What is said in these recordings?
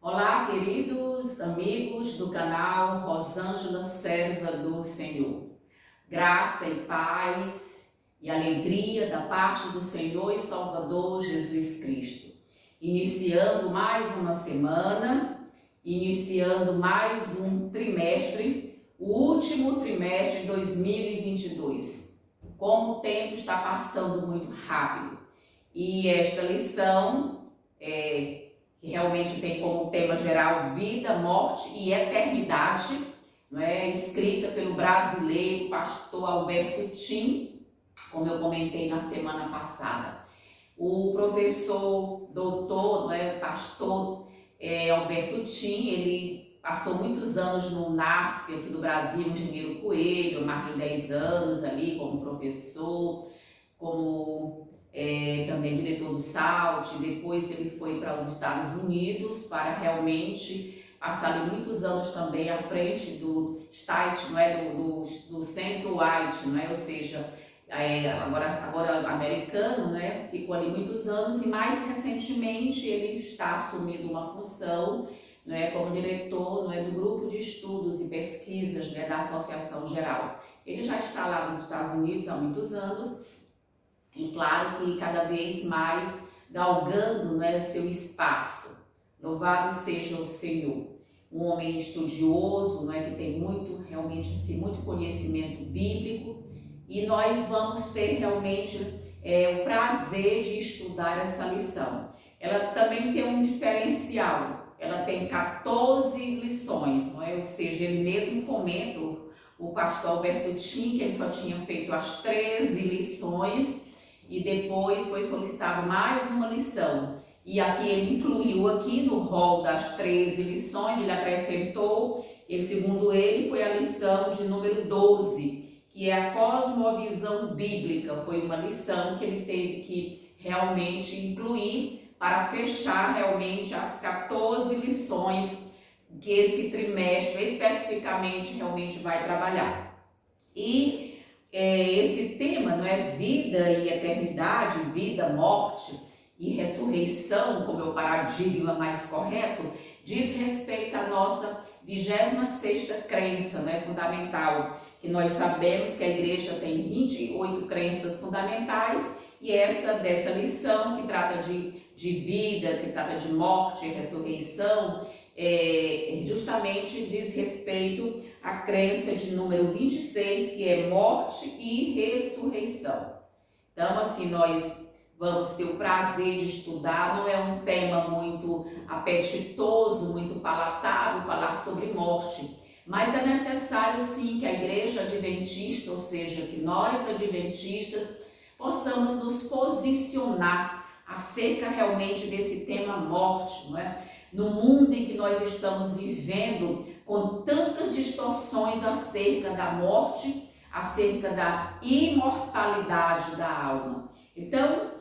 Olá, queridos amigos do canal Rosângela, serva do Senhor. Graça e paz e alegria da parte do Senhor e Salvador Jesus Cristo. Iniciando mais uma semana, iniciando mais um trimestre, o último trimestre de 2022. Como o tempo está passando muito rápido. E esta lição que realmente tem como tema geral vida, morte e eternidade, não é? Escrita pelo brasileiro pastor Alberto Tim, como eu comentei na semana passada. O professor, doutor, não é? Pastor Alberto Tim, ele passou muitos anos no NASP aqui do Brasil, Engenheiro Coelho, mais de 10 anos ali como professor, como também diretor do SALT. Depois ele foi para os Estados Unidos para realmente passar ali muitos anos também à frente do STAIT, não é? do Centro White, não é? Ou seja, agora americano, né? Ficou ali muitos anos e mais recentemente ele está assumindo uma função, não é? Como diretor, não é? Do grupo de estudos e pesquisas, né? Da Associação Geral. Ele já está lá nos Estados Unidos há muitos anos. E claro que cada vez mais galgando, né, o seu espaço. Louvado seja o Senhor. Um homem estudioso, né, que tem realmente muito conhecimento bíblico. E nós vamos ter realmente o prazer de estudar essa lição. Ela também tem um diferencial. Ela tem 14 lições, não é? Ou seja, ele mesmo comenta, o pastor Alberto Tim, que ele só tinha feito as 13 lições, e depois foi solicitado mais uma lição. E aqui ele incluiu aqui no rol das 13 lições, ele acrescentou, segundo ele, foi a lição de número 12, que é a cosmovisão bíblica. Foi uma lição que ele teve que realmente incluir para fechar realmente as 14 lições que esse trimestre especificamente realmente vai trabalhar. E esse tema, não é? Vida e eternidade, vida, morte e ressurreição, como é o paradigma mais correto, diz respeito à nossa 26ª crença, né? Fundamental, que nós sabemos que a igreja tem 28 crenças fundamentais, e dessa lição que trata de vida, que trata de morte e ressurreição, justamente diz respeito à crença de número 26, que é morte e ressurreição. Então, assim, nós vamos ter o prazer de estudar. Não é um tema muito apetitoso, muito palatável falar sobre morte, mas é necessário sim que a igreja adventista, ou seja, que nós adventistas possamos nos posicionar acerca realmente desse tema morte, não é? No mundo em que nós estamos vivendo, com tantas distorções acerca da morte, acerca da imortalidade da alma. Então,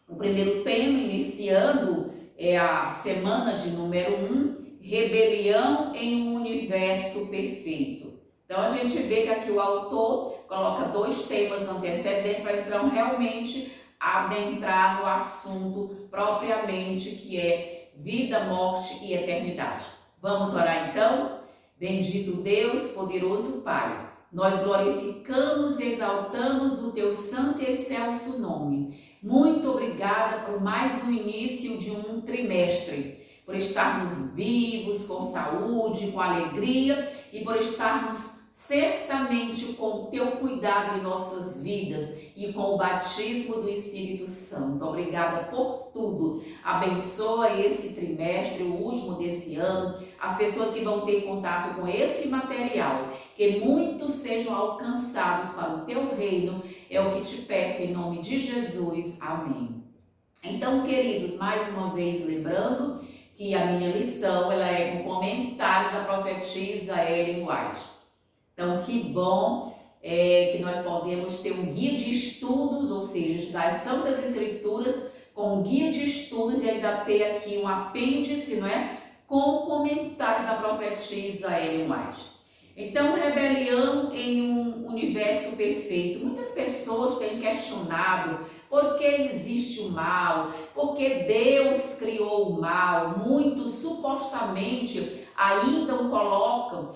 o primeiro tema, iniciando, é a semana de número 1, rebelião em um universo perfeito. Então, a gente vê que aqui o autor coloca 2 temas antecedentes para então realmente adentrar no assunto propriamente, que é vida, morte e eternidade. Vamos orar então? Bendito Deus, poderoso Pai, nós glorificamos e exaltamos o Teu santo e excelso nome. Muito obrigada por mais um início de um trimestre, por estarmos vivos, com saúde, com alegria e por estarmos certamente com o Teu cuidado em nossas vidas e com o batismo do Espírito Santo. Obrigada por tudo. Abençoa esse trimestre, o último desse ano, as pessoas que vão ter contato com esse material, que muitos sejam alcançados para o Teu reino, é o que te peço em nome de Jesus. Amém. Então, queridos, mais uma vez lembrando que a minha lição ela é um comentário da profetisa Ellen White. Então, que bom que nós podemos ter um guia de estudos, ou seja, estudar as Santas Escrituras com um guia de estudos e ainda ter aqui um apêndice, não é? Com comentários da profetisa Ellen White. Então, rebelião em um universo perfeito. Muitas pessoas têm questionado Por que existe o mal? Porque Deus criou o mal. Muitos supostamente ainda o colocam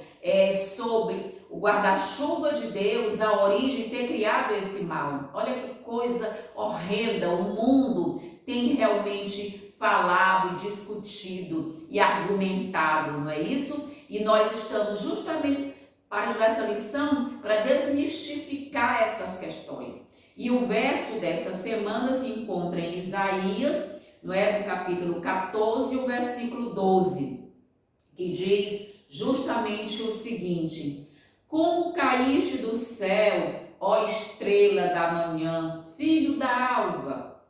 sobre o guarda-chuva de Deus, a origem de ter criado esse mal. Olha que coisa horrenda. O mundo tem realmente falado, discutido e argumentado, não é isso? E nós estamos justamente para ajudar essa lição, para desmistificar essas questões. E o verso dessa semana se encontra em Isaías, não é, no capítulo 14, o versículo 12, que diz justamente o seguinte: como caíste do céu, ó estrela da manhã, filho da alva,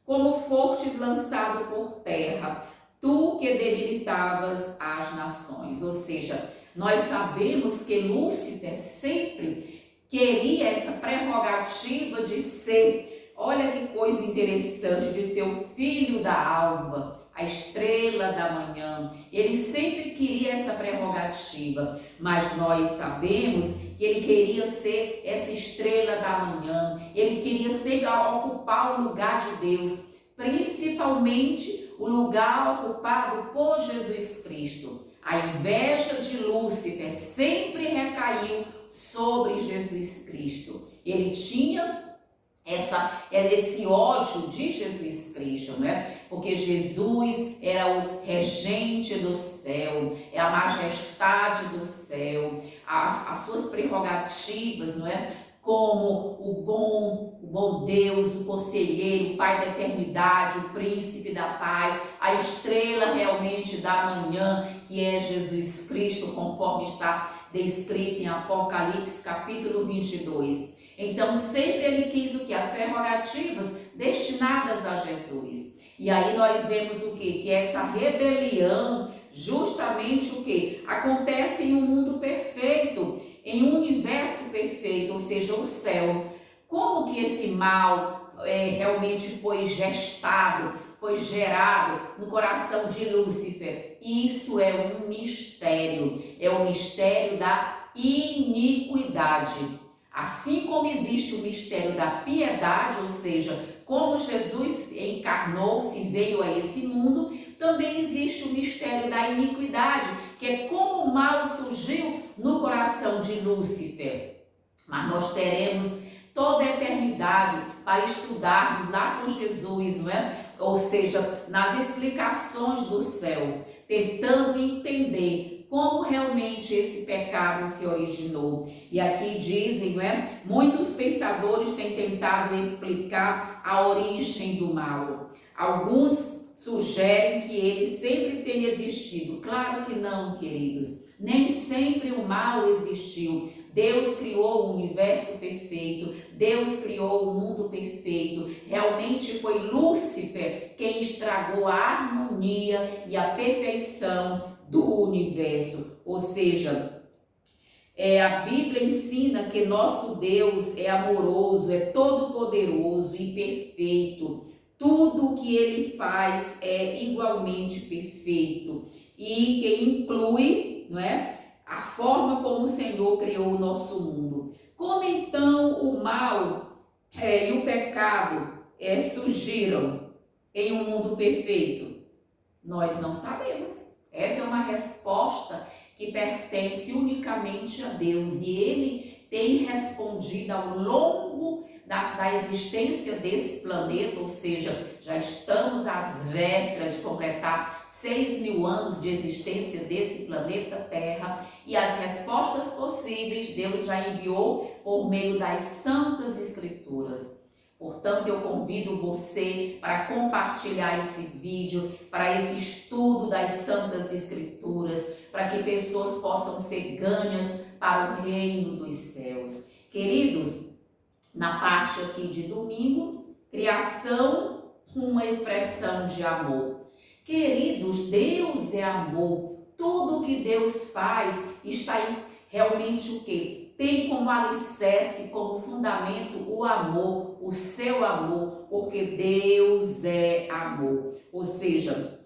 como fostes lançado por terra, tu que debilitavas as nações. Ou seja, nós sabemos que Lúcifer sempre queria essa prerrogativa de ser, olha que coisa interessante, de ser o filho da alva, a estrela da manhã. Ele sempre queria essa prerrogativa, mas nós sabemos que ele queria ser essa estrela da manhã, ele queria sempre ocupar o lugar de Deus, principalmente o lugar ocupado por Jesus Cristo. A inveja de Lúcifer sempre recaiu sobre Jesus Cristo. Ele tinha esse ódio de Jesus Cristo, né? Porque Jesus era o regente do céu, é a majestade do céu, as suas prerrogativas, não é? Como o bom Deus, o conselheiro, o Pai da eternidade, o príncipe da paz, a estrela realmente da manhã, que é Jesus Cristo, conforme está descrito em Apocalipse capítulo 22. Então sempre ele quis o que? As prerrogativas destinadas a Jesus. E aí nós vemos o que? Que essa rebelião, justamente o que? Acontece em um mundo perfeito, em um universo perfeito, ou seja, o céu. Como que esse mal realmente foi gestado, foi gerado no coração de Lúcifer? Isso é um mistério, é o mistério da iniquidade. Assim como existe o mistério da piedade, ou seja, como Jesus encarnou-se e veio a esse mundo, também existe o mistério da iniquidade, que é como o mal surgiu no coração de Lúcifer. Mas nós teremos toda a eternidade para estudarmos lá com Jesus, não é? Ou seja, nas explicações do céu, tentando entender como realmente esse pecado se originou. E aqui dizem, não é? Muitos pensadores têm tentado explicar a origem do mal. Alguns sugerem que ele sempre tenha existido. Claro que não, queridos. Nem sempre o mal existiu. Deus criou o universo perfeito, Deus criou o mundo perfeito. Realmente foi Lúcifer quem estragou a harmonia e a perfeição do universo. Ou seja, a Bíblia ensina que nosso Deus é amoroso, é todo-poderoso e perfeito. Tudo o que ele faz é igualmente perfeito e que inclui, não é, a forma como o Senhor criou o nosso mundo. Como então o mal e o pecado surgiram em um mundo perfeito? Nós não sabemos. Essa é uma resposta que pertence unicamente a Deus e Ele tem respondido ao longo da existência desse planeta, ou seja, já estamos às vésperas de completar 6.000 anos de existência desse planeta Terra, e as respostas possíveis Deus já enviou por meio das Santas Escrituras. Portanto, eu convido você para compartilhar esse vídeo, para esse estudo das Santas Escrituras, para que pessoas possam ser ganhas para o reino dos céus. Queridos, na parte aqui de domingo, criação, uma expressão de amor. Queridos, Deus é amor. Tudo que Deus faz está realmente o quê? Tem como alicerce, como fundamento o amor, o seu amor, porque Deus é amor. Ou seja,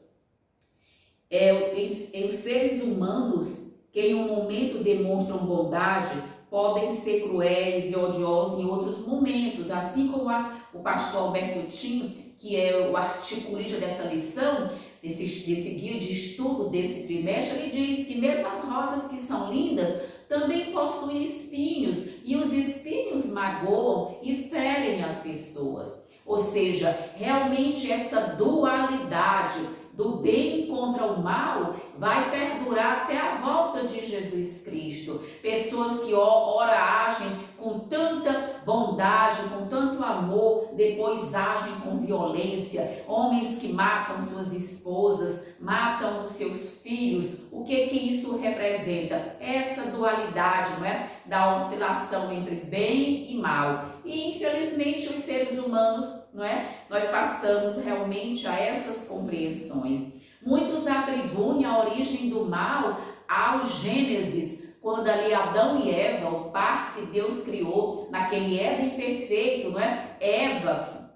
os seres humanos que em um momento demonstram bondade, podem ser cruéis e odiosos em outros momentos, assim como o pastor Alberto Tinho, que é o articulista dessa lição, desse guia de estudo desse trimestre, ele diz que mesmo as rosas que são lindas também possuem espinhos, e os espinhos magoam e ferem as pessoas. Ou seja, realmente essa dualidade do bem contra o mal vai perdurar até a volta de Jesus Cristo. Pessoas que ora agem com tanta bondade, com tanto amor, depois agem com violência. Homens que matam suas esposas, matam os seus filhos. O que isso representa? Essa dualidade, não é? Da oscilação entre bem e mal. E infelizmente os seres humanos, não é? Nós passamos realmente a essas compreensões. Muitos atribuem a origem do mal ao Gênesis, quando ali Adão e Eva, o par que Deus criou, naquele Éden perfeito, não é? Eva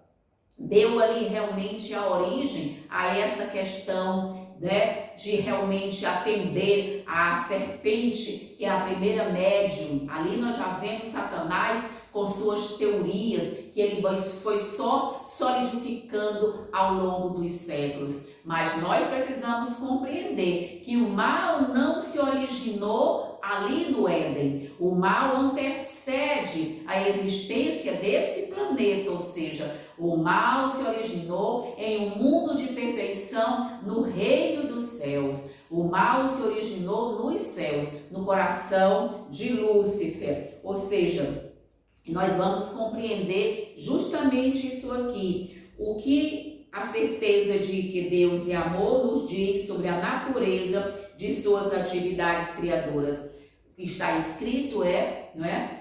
deu ali realmente a origem a essa questão, né, de realmente atender à serpente, que é a primeira médium. Ali nós já vemos Satanás com suas teorias, que ele foi só solidificando ao longo dos séculos. Mas nós precisamos compreender que o mal não se originou ali no Éden. O mal antecede a existência desse planeta, ou seja, o mal se originou em um mundo de perfeição no reino dos céus. O mal se originou nos céus, no coração de Lúcifer. Ou seja, nós vamos compreender justamente isso aqui. O que a certeza de que Deus é amor nos diz sobre a natureza de suas atividades criadoras. O que está escrito não é?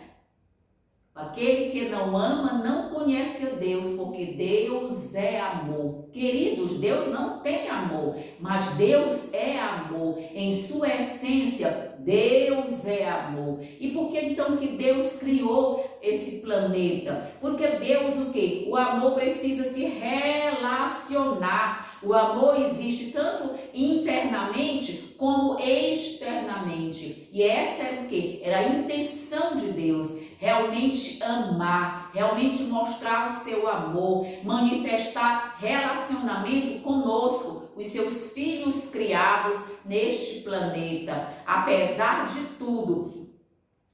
Aquele que não ama não conhece a Deus, porque Deus é amor. Queridos, Deus não tem amor, mas Deus é amor. Em sua essência, Deus é amor. E por que então que Deus criou esse planeta? Porque Deus o quê? O amor precisa se relacionar. O amor existe tanto internamente como externamente. E essa era o quê? Era a intenção de Deus. Realmente amar, realmente mostrar o seu amor, manifestar relacionamento conosco, os seus filhos criados neste planeta. Apesar de tudo,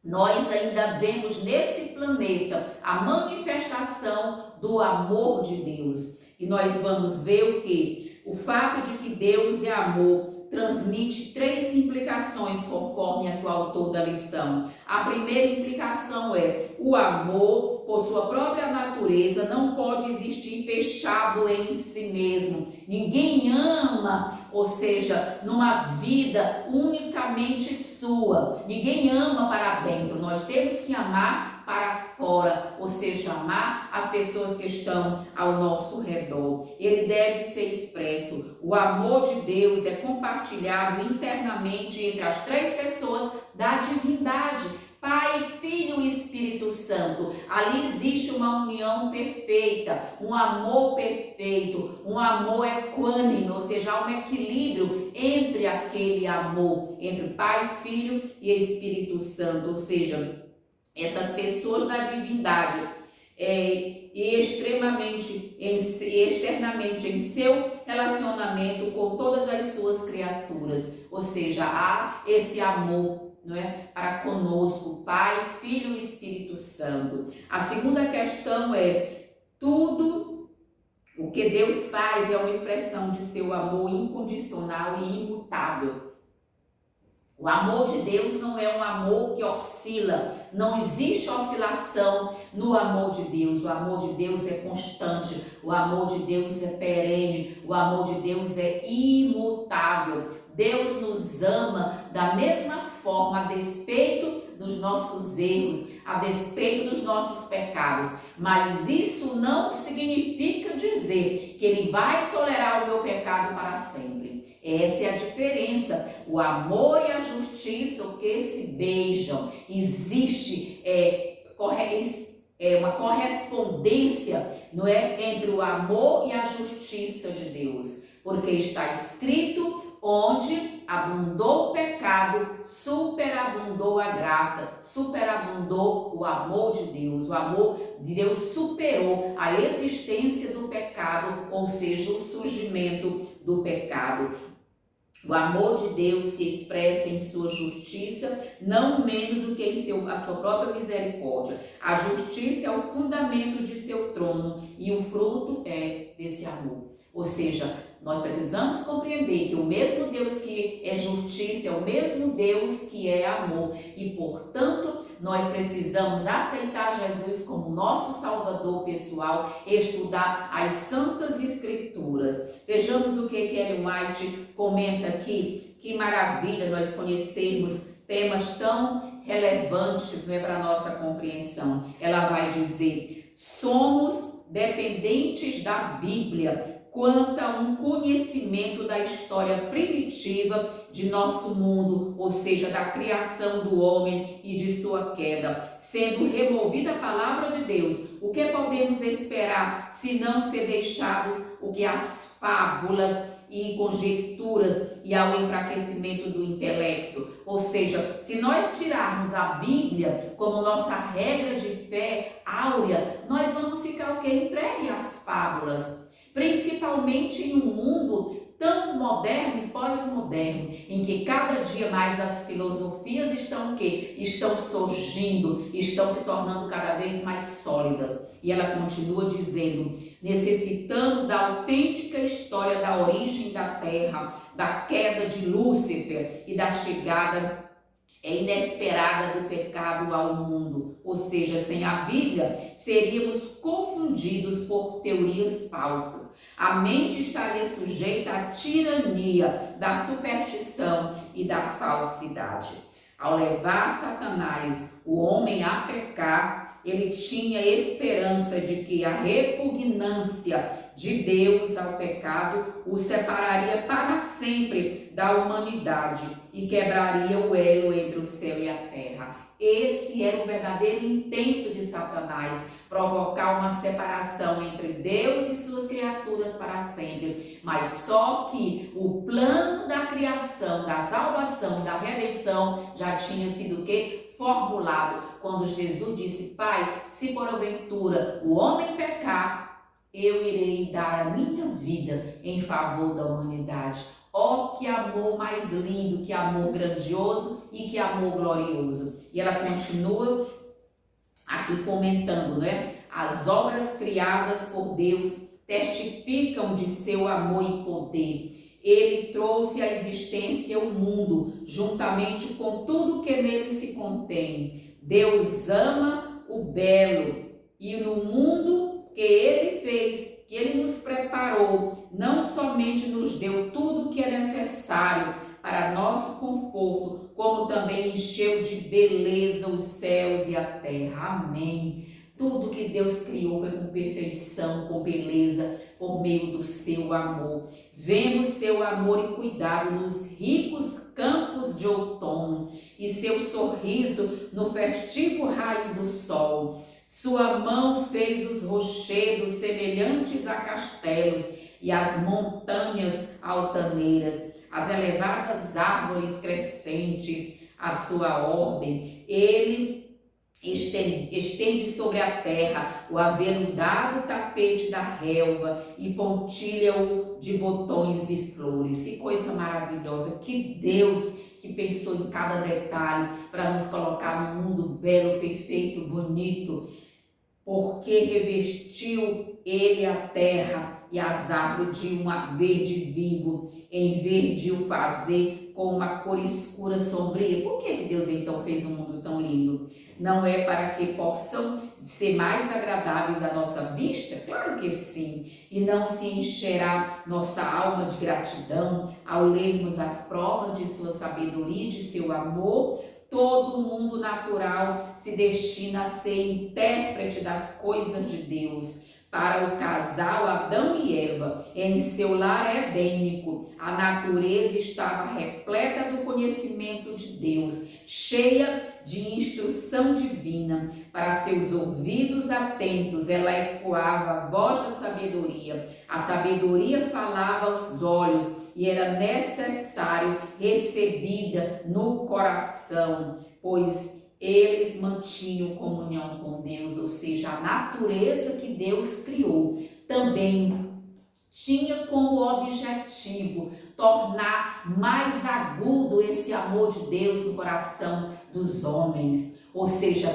nós ainda vemos nesse planeta a manifestação do amor de Deus. E nós vamos ver o quê? O fato de que Deus é amor transmite 3 implicações, conforme aqui o autor da lição. A primeira implicação é: o amor, por sua própria natureza, não pode existir fechado em si mesmo. Ninguém ama, ou seja, numa vida unicamente sua. Ninguém ama para dentro. Nós temos que amar para fora, ou seja, amar as pessoas que estão ao nosso redor. Ele deve ser expresso. O amor de Deus é compartilhado internamente entre as 3 pessoas da divindade: Pai, Filho e Espírito Santo. Ali existe uma união perfeita, um amor perfeito, um amor equânime, ou seja, há um equilíbrio entre aquele amor, entre Pai, Filho e Espírito Santo, ou seja, essas pessoas da divindade e externamente em seu relacionamento com todas as suas criaturas, ou seja, há esse amor, não é, para conosco, Pai, Filho e Espírito Santo. A segunda questão é: tudo o que Deus faz é uma expressão de seu amor incondicional e imutável. O amor de Deus não é um amor que oscila, não existe oscilação no amor de Deus. O amor de Deus é constante, o amor de Deus é perene, o amor de Deus é imutável. Deus nos ama da mesma forma, a despeito dos nossos erros, a despeito dos nossos pecados. Mas isso não significa dizer que Ele vai tolerar o meu pecado para sempre. Essa é a diferença. O amor e a justiça, o que se beijam, existe uma correspondência não é? Entre o amor e a justiça de Deus. Porque está escrito: onde abundou o pecado, superabundou a graça, superabundou o amor de Deus. O amor de Deus superou a existência do pecado, ou seja, o surgimento do pecado. O amor de Deus se expressa em sua justiça, não menos do que em a sua própria misericórdia. A justiça é o fundamento de seu trono e o fruto é desse amor. Ou seja, nós precisamos compreender que o mesmo Deus que é justiça é o mesmo Deus que é amor. E, portanto, nós precisamos aceitar Jesus como nosso Salvador pessoal, estudar as Santas Escrituras. Vejamos o que Ellen White comenta aqui. Que maravilha nós conhecermos temas tão relevantes, né, para a nossa compreensão. Ela vai dizer: somos dependentes da Bíblia quanto a um conhecimento da história primitiva de nosso mundo, ou seja, da criação do homem e de sua queda. Sendo removida a palavra de Deus, o que podemos esperar se não ser deixados o que as fábulas e conjecturas e ao enfraquecimento do intelecto? Ou seja, se nós tirarmos a Bíblia como nossa regra de fé áurea, nós vamos ficar o quê? Entregue às fábulas. Principalmente em um mundo tão moderno e pós-moderno, em que cada dia mais as filosofias estão o quê? Estão surgindo, estão se tornando cada vez mais sólidas. E ela continua dizendo: necessitamos da autêntica história da origem da Terra, da queda de Lúcifer e da chegada inesperada do pecado ao mundo. Ou seja, sem a Bíblia, seríamos confundidos por teorias falsas. A mente estaria sujeita à tirania da superstição e da falsidade. Ao levar Satanás, o homem, a pecar, ele tinha esperança de que a repugnância de Deus ao pecado o separaria para sempre da humanidade e quebraria o elo entre o céu e a terra. Esse era o verdadeiro intento de Satanás, provocar uma separação entre Deus e suas criaturas para sempre. Mas só que o plano da criação, da salvação e da redenção já tinha sido o quê? Formulado quando Jesus disse: Pai, se porventura o homem pecar, eu irei dar a minha vida em favor da humanidade. Oh, que amor mais lindo, que amor grandioso e que amor glorioso. E ela continua aqui comentando, né? As obras criadas por Deus testificam de seu amor e poder. Ele trouxe à existência o mundo, juntamente com tudo que nele se contém. Deus ama o belo, e no mundo que ele fez, que ele nos preparou, não somente nos deu tudo o que é necessário para nosso conforto, como também encheu de beleza os céus e a terra. Amém. Tudo que Deus criou foi com perfeição, com beleza, por meio do seu amor. Vemos seu amor e cuidado nos ricos campos de outono e seu sorriso no festivo raio do sol. Sua mão fez os rochedos semelhantes a castelos e as montanhas altaneiras, as elevadas árvores crescentes, a sua ordem. Ele estende sobre a terra o aveludado tapete da relva e pontilha-o de botões e flores. Que coisa maravilhosa! Que Deus que pensou em cada detalhe para nos colocar num mundo belo, perfeito, bonito, porque revestiu ele a terra e as árvores de um verde vivo, em vez de o fazer com uma cor escura sombria. Por que Deus então fez um mundo tão lindo? Não é para que possam ser mais agradáveis à nossa vista? Claro que sim. E não se encherá nossa alma de gratidão ao lermos as provas de sua sabedoria e de seu amor? Todo o mundo natural se destina a ser intérprete das coisas de Deus. Para o casal Adão e Eva, em seu lar edênico, a natureza estava repleta do conhecimento de Deus, cheia de instrução divina. Para seus ouvidos atentos, ela ecoava a voz da sabedoria. A sabedoria falava aos olhos e era necessário recebida no coração, pois eles mantinham comunhão com Deus, ou seja, a natureza que Deus criou também tinha como objetivo tornar mais agudo esse amor de Deus no coração dos homens. Ou seja,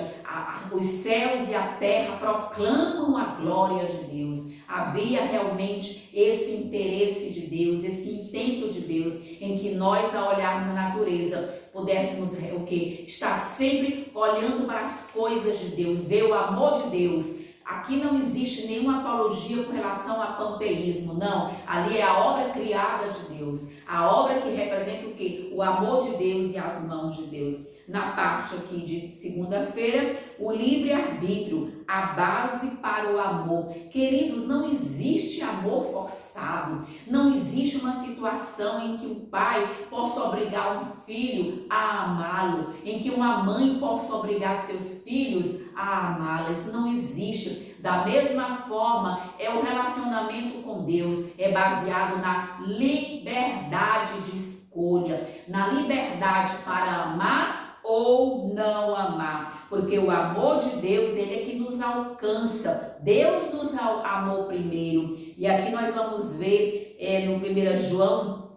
os céus e a terra proclamam a glória de Deus. Havia realmente esse interesse de Deus, esse intento de Deus, em que nós, ao olharmos a natureza, pudéssemos o quê? Estar sempre olhando para as coisas de Deus, ver o amor de Deus. Aqui não existe nenhuma apologia com relação a panteísmo, não. Ali é a obra criada de Deus, a obra que representa o quê? O amor de Deus e as mãos de Deus. Na parte aqui de segunda-feira, o livre-arbítrio, a base para o amor. Queridos, não existe amor forçado, não existe uma situação em que um pai possa obrigar um filho a amá-lo, em que uma mãe possa obrigar seus filhos a amá-la. Isso não existe. Da mesma forma, é o relacionamento com Deus, é baseado na liberdade de escolha, na liberdade para amar ou não amar, porque o amor de Deus, ele é que nos alcança. Deus nos amou primeiro. E aqui nós vamos ver no 1 João,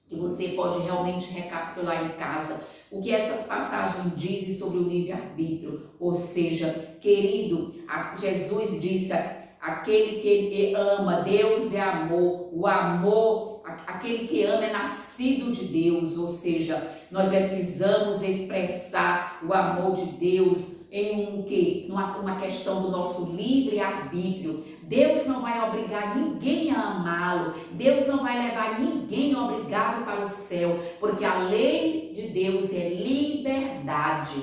que você pode realmente recapitular em casa, o que essas passagens dizem sobre o livre-arbítrio. Ou seja, querido, Jesus disse: aquele que ama, Deus é amor, o amor, aquele que ama é nascido de Deus. Ou seja, nós precisamos expressar o amor de Deus em uma questão do nosso livre-arbítrio. Deus não vai obrigar ninguém a amá-lo, Deus não vai levar ninguém obrigado para o céu, porque a lei de Deus é liberdade.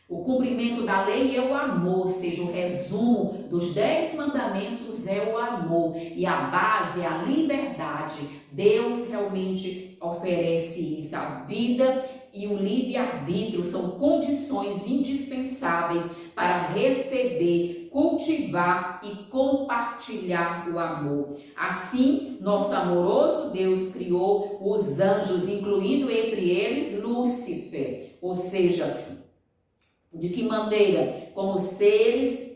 O cumprimento da lei é o amor, ou seja, o resumo dos 10 mandamentos é o amor e a base é a liberdade. Deus realmente oferece isso. A vida e o livre-arbítrio são condições indispensáveis para receber, cultivar e compartilhar o amor. Assim, nosso amoroso Deus criou os anjos, incluindo entre eles Lúcifer, ou seja, de que maneira? Como seres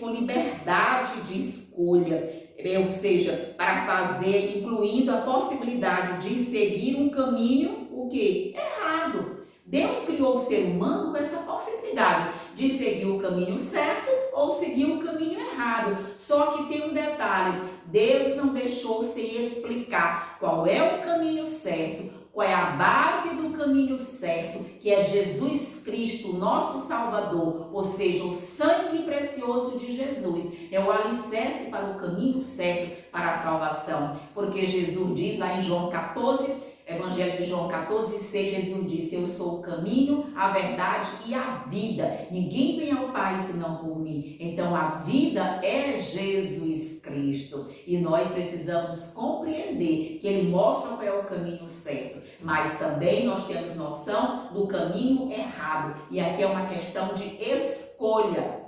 com liberdade de escolha, ou seja, para fazer, incluindo a possibilidade de seguir um caminho, o que? Errado. Deus criou o ser humano com essa possibilidade de seguir o caminho certo ou seguir o caminho errado. Só que tem um detalhe, Deus não deixou sem explicar qual é o caminho certo, qual é a base do caminho certo, que é Jesus Cristo, nosso Salvador, ou seja, o sangue precioso de Jesus, é o alicerce para o caminho certo para a salvação. Porque Jesus diz lá em João 14, Evangelho de João 14:6, Jesus disse: eu sou o caminho, a verdade e a vida. Ninguém vem ao Pai senão por mim. Então a vida é Jesus Cristo. E nós precisamos compreender que Ele mostra qual é o caminho certo. Mas também nós temos noção do caminho errado. E aqui é uma questão de escolha.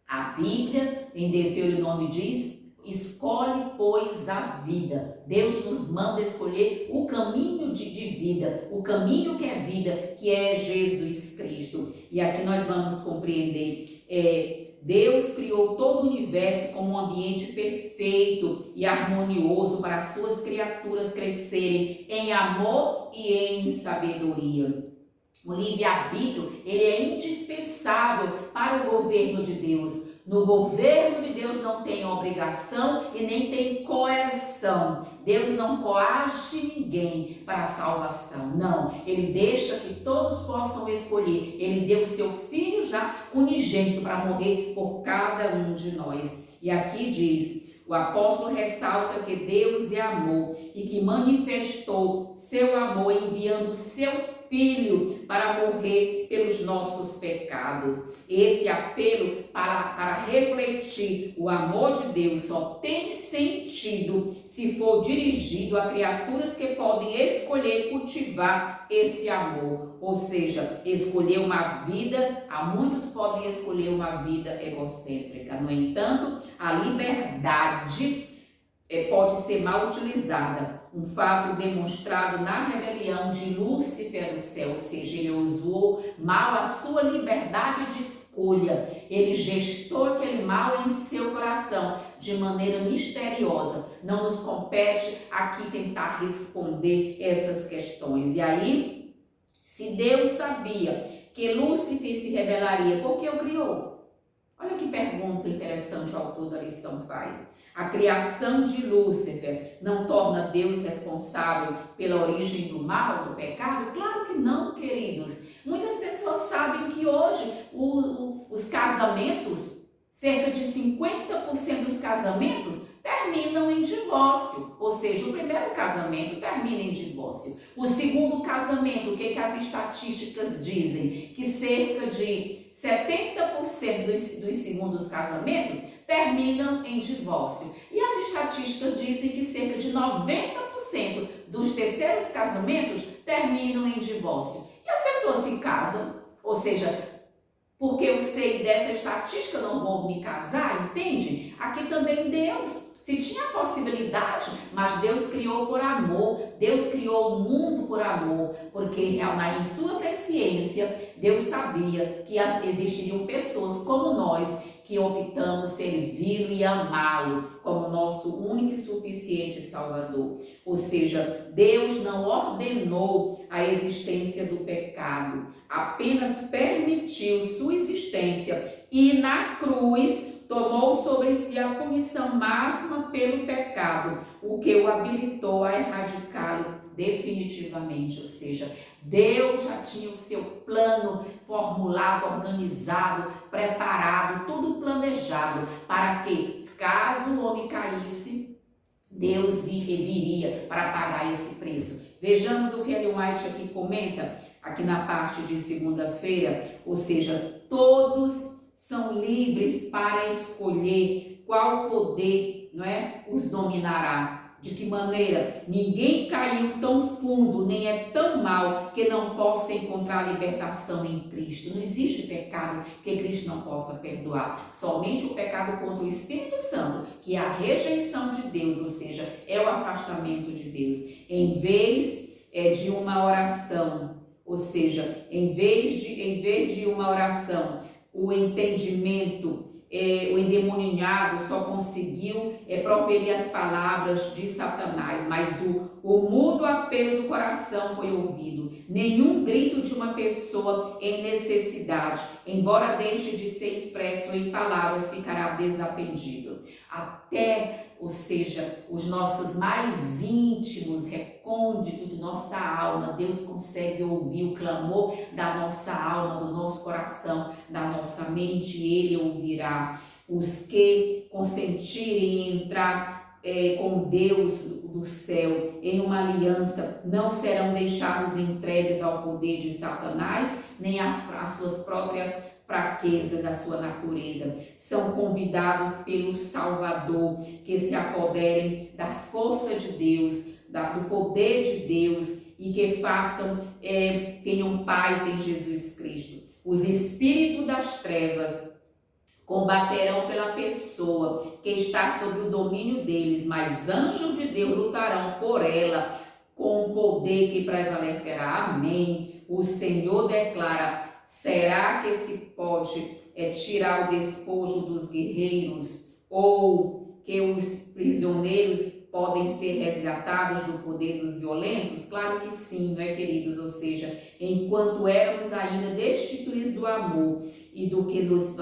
A Bíblia, em Deuteronômio, diz: escolhe, pois, a vida. Deus nos manda escolher o caminho de vida, o caminho que é vida, que é Jesus Cristo. E aqui nós vamos compreender, Deus criou todo o universo como um ambiente perfeito e harmonioso para as suas criaturas crescerem em amor e em sabedoria. O livre-arbítrio, ele é indispensável para o governo de Deus. No governo de Deus não tem obrigação e nem tem coerção. Deus não coage ninguém para a salvação. Não, Ele deixa que todos possam escolher. Ele deu o seu Filho já unigênito para morrer por cada um de nós. E aqui diz, o apóstolo ressalta que Deus é amor e que manifestou seu amor enviando seu Filho para morrer pelos nossos pecados. Esse apelo para refletir o amor de Deus só tem sentido se for dirigido a criaturas que podem escolher cultivar esse amor, ou seja, escolher uma vida. Há muitos podem escolher uma vida egocêntrica. No entanto, a liberdade pode ser mal utilizada. Um fato demonstrado na rebelião de Lúcifer do céu, ou seja, ele usou mal a sua liberdade de escolha. Ele gestou aquele mal em seu coração de maneira misteriosa. Não nos compete aqui tentar responder essas questões. E aí, se Deus sabia que Lúcifer se rebelaria, por que o criou? Olha que pergunta interessante o autor da lição faz. A criação de Lúcifer não torna Deus responsável pela origem do mal, do pecado? Claro que não, queridos. Muitas pessoas sabem que hoje os casamentos, cerca de 50% dos casamentos terminam em divórcio. Ou seja, o primeiro casamento termina em divórcio. O segundo casamento, o que as estatísticas dizem? Que cerca de 70% dos segundos casamentos terminam em divórcio. E as estatísticas dizem que cerca de 90% dos terceiros casamentos terminam em divórcio. E as pessoas se casam, ou seja, porque eu sei dessa estatística, não vou me casar, entende? Aqui também Deus, se tinha possibilidade, mas Deus criou por amor, Deus criou o mundo por amor, porque em sua presciência, Deus sabia que existiriam pessoas como nós, que optamos servi-lo e amá-lo como nosso único e suficiente Salvador. Ou seja, Deus não ordenou a existência do pecado, apenas permitiu sua existência e na cruz tomou sobre si a punição máxima pelo pecado, o que o habilitou a erradicá-lo definitivamente. Ou seja, Deus já tinha o seu plano formulado, organizado, preparado, tudo planejado, para que, caso o homem caísse, Deus viria para pagar esse preço. Vejamos o que Ellen White aqui comenta, aqui na parte de segunda-feira, ou seja, todos são livres para escolher qual poder, não é, os dominará. De que maneira? Ninguém caiu tão fundo, nem é tão mal que não possa encontrar libertação em Cristo. Não existe pecado que Cristo não possa perdoar. Somente o pecado contra o Espírito Santo, que é a rejeição de Deus, ou seja, é o afastamento de Deus. Em vez de uma oração, ou seja, em vez de uma oração, o entendimento, o endemoninhado só conseguiu proferir as palavras de Satanás, mas o mudo apelo do coração foi ouvido. Nenhum grito de uma pessoa em necessidade, embora deixe de ser expresso em palavras, ficará desatendido. Ou seja, os nossos mais íntimos recônditos de nossa alma, Deus consegue ouvir o clamor da nossa alma, do nosso coração, da nossa mente, Ele ouvirá. Os que consentirem em entrar com Deus do céu em uma aliança não serão deixados entregues ao poder de Satanás, nem às suas próprias fraquezas da sua natureza. São convidados pelo Salvador que se apoderem da força de Deus, do poder de Deus e que tenham paz em Jesus Cristo. Os espíritos das trevas combaterão pela pessoa que está sob o domínio deles, mas anjos de Deus lutarão por ela com o poder que prevalecerá. Amém. O Senhor declara: será que se pode tirar o despojo dos guerreiros, ou que os prisioneiros podem ser resgatados do poder dos violentos? Claro que sim, não é, queridos? Ou seja, enquanto éramos ainda destituídos do amor e do que nos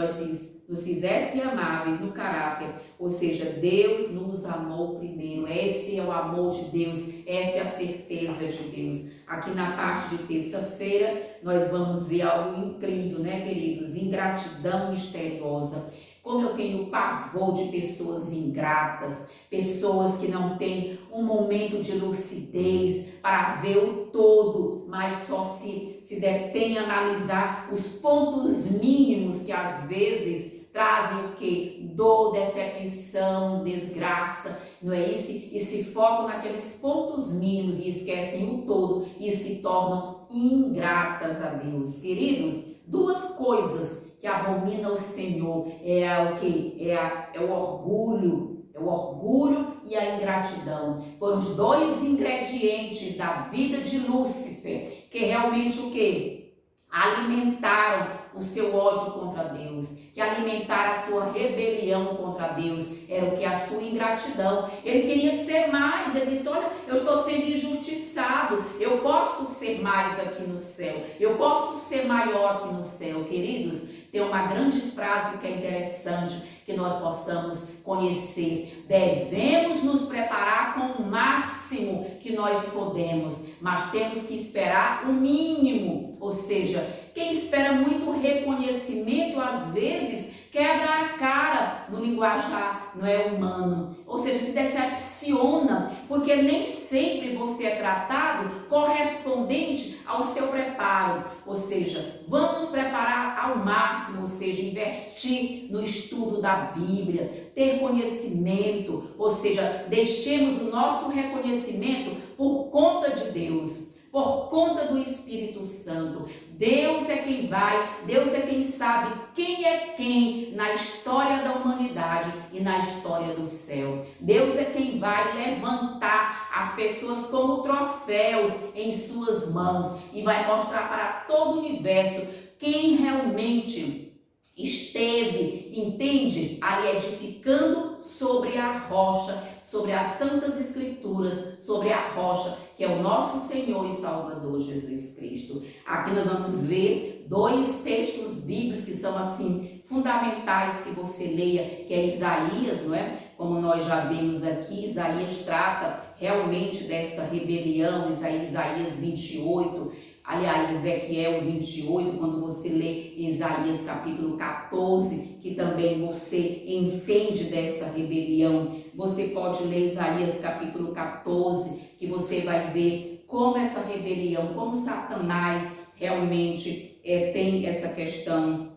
fizesse amáveis no caráter, ou seja, Deus nos amou primeiro. Esse é o amor de Deus, essa é a certeza de Deus. Aqui na parte de terça-feira, nós vamos ver algo incrível, né, queridos? Ingratidão misteriosa. Como eu tenho pavor de pessoas ingratas, pessoas que não têm um momento de lucidez para ver o todo, mas só se detém a analisar os pontos mínimos que às vezes trazem o que? Dor, decepção, desgraça, não é isso? E se focam naqueles pontos mínimos e esquecem o todo e se tornam ingratas a Deus. Queridos, duas coisas que abominam o Senhor é o que? É o orgulho. É o orgulho e a ingratidão. Foram os dois ingredientes da vida de Lúcifer, que realmente o que? Alimentaram o seu ódio contra Deus, que alimentaram a sua rebelião contra Deus, era o que? A sua ingratidão. Ele queria ser mais, ele disse, olha, eu estou sendo injustiçado, eu posso ser mais aqui no céu, eu posso ser maior aqui no céu. Queridos, tem uma grande frase que é interessante, que nós possamos conhecer. Devemos nos preparar com o máximo que nós podemos, mas temos que esperar o mínimo. Ou seja, quem espera muito reconhecimento, às vezes, quebra a cara no linguajar, não é humano. Ou seja, se decepciona, porque nem sempre você é tratado correspondente ao seu preparo. Ou seja, vamos preparar ao máximo, ou seja, investir no estudo da Bíblia, ter conhecimento, ou seja, deixemos o nosso reconhecimento por conta de Deus, por conta do Espírito Santo. Deus é quem vai, Deus é quem sabe quem é quem na história da humanidade e na história do céu. Deus é quem vai levantar as pessoas como troféus em suas mãos e vai mostrar para todo o universo quem realmente esteve, entende? Ali edificando sobre a rocha, sobre as Santas Escrituras, sobre a rocha, que é o nosso Senhor e Salvador Jesus Cristo. Aqui nós vamos ver dois textos bíblicos que são assim fundamentais que você leia, que é Isaías, não é? Como nós já vimos aqui, Isaías trata realmente dessa rebelião, Isaías 28, aliás, Ezequiel 28, quando você lê Isaías capítulo 14, que também você entende dessa rebelião. Você pode ler Isaías capítulo 14, que você vai ver como essa rebelião, como Satanás realmente tem essa questão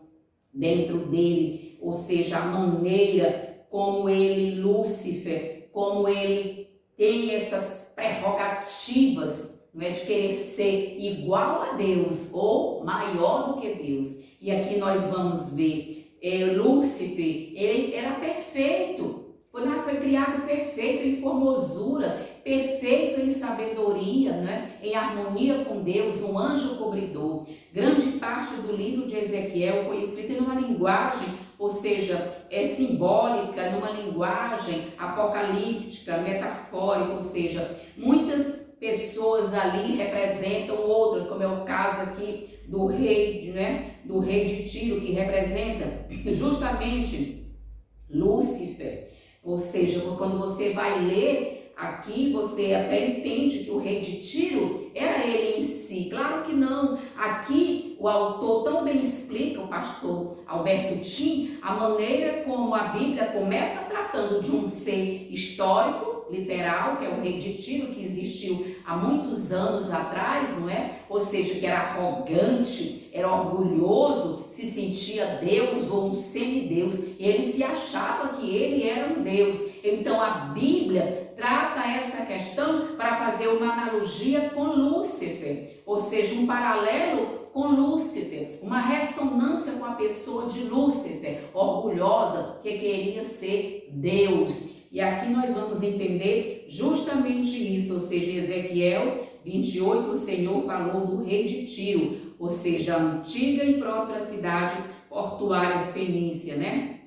dentro dele, ou seja, a maneira como ele, Lúcifer, como ele tem essas prerrogativas, não é, de querer ser igual a Deus ou maior do que Deus. E aqui nós vamos ver, Lúcifer, ele era perfeito, foi criado perfeito em formosura, perfeito em sabedoria, né? Em harmonia com Deus, um anjo cobridor. Grande parte do livro de Ezequiel foi escrita numa linguagem, ou seja, simbólica, numa linguagem apocalíptica, metafórica, ou seja, muitas pessoas ali representam outras, como é o caso aqui do rei, né? Do rei de Tiro, que representa justamente Lúcifer. Ou seja, quando você vai ler aqui, você até entende que o rei de Tiro era ele em si. Claro que não. Aqui o autor tão bem explica, o pastor Alberto Tim, a maneira como a Bíblia começa tratando de um ser histórico, literal, que é o rei de Tiro, que existiu há muitos anos atrás, não é? Ou seja, que era arrogante, era orgulhoso, se sentia Deus ou um semideus, ele se achava que ele era um Deus. Então a Bíblia trata essa questão para fazer uma analogia com Lúcifer, ou seja, um paralelo com Lúcifer, uma ressonância com a pessoa de Lúcifer, orgulhosa, que queria ser Deus. E aqui nós vamos entender justamente isso, ou seja, em Ezequiel 28, o Senhor falou do rei de Tiro, ou seja, a antiga e próspera cidade portuária fenícia, né?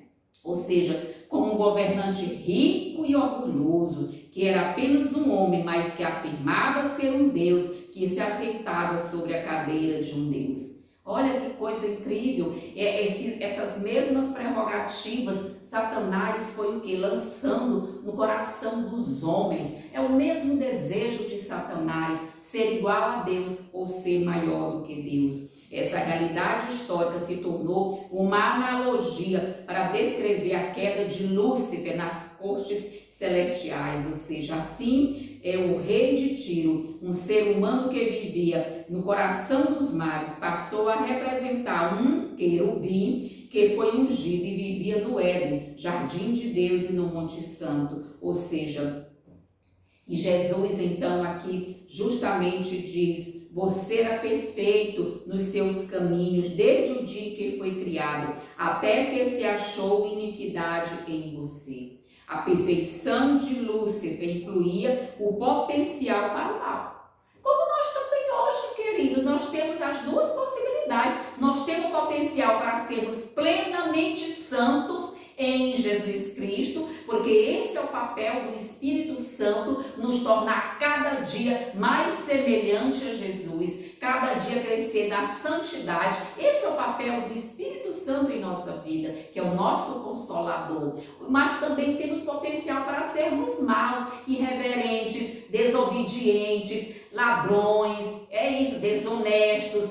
Ou seja, como um governante rico e orgulhoso, que era apenas um homem, mas que afirmava ser um Deus, que se aceitava sobre a cadeira de um Deus. Olha que coisa incrível, essas mesmas prerrogativas, Satanás foi o que? Lançando no coração dos homens. É o mesmo desejo de Satanás, ser igual a Deus ou ser maior do que Deus. Essa realidade histórica se tornou uma analogia para descrever a queda de Lúcifer nas cortes celestiais, ou seja, assim o rei de Tiro, um ser humano que vivia no coração dos mares, passou a representar um querubim que foi ungido e vivia no Éden, jardim de Deus e no Monte Santo, ou seja, e Jesus então aqui justamente diz: você era perfeito nos seus caminhos desde o dia que foi criado, até que se achou iniquidade em você. A perfeição de Lúcifer incluía o potencial para o mal. Como nós também hoje, querido, nós temos as duas possibilidades. Nós temos potencial para sermos plenamente santos em Jesus Cristo, porque esse é o papel do Espírito Santo, nos tornar cada dia mais semelhante a Jesus, cada dia crescer na santidade. Esse é o papel do Espírito Santo em nossa vida, que é o nosso Consolador. Mas também temos potencial para sermos maus, irreverentes, desobedientes, ladrões, desonestos,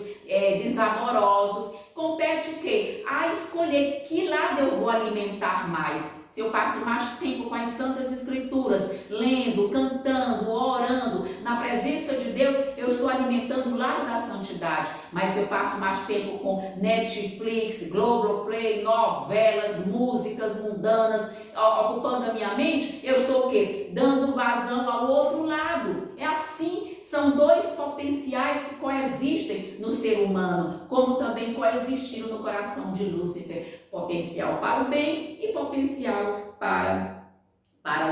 desamorosos. Compete o quê? A escolher que lado eu vou alimentar mais. Se eu passo mais tempo com as Santas Escrituras, lendo, cantando, orando, na presença de Deus, eu estou alimentando o lado da santidade. Mas se eu passo mais tempo com Netflix, Globoplay, novelas, músicas mundanas, ocupando a minha mente, eu estou o quê? Dando vazão ao outro lado. É assim, são dois potenciais que coexistem no ser humano, como também coexistiram no coração de Lúcifer. Potencial para o bem e potencial para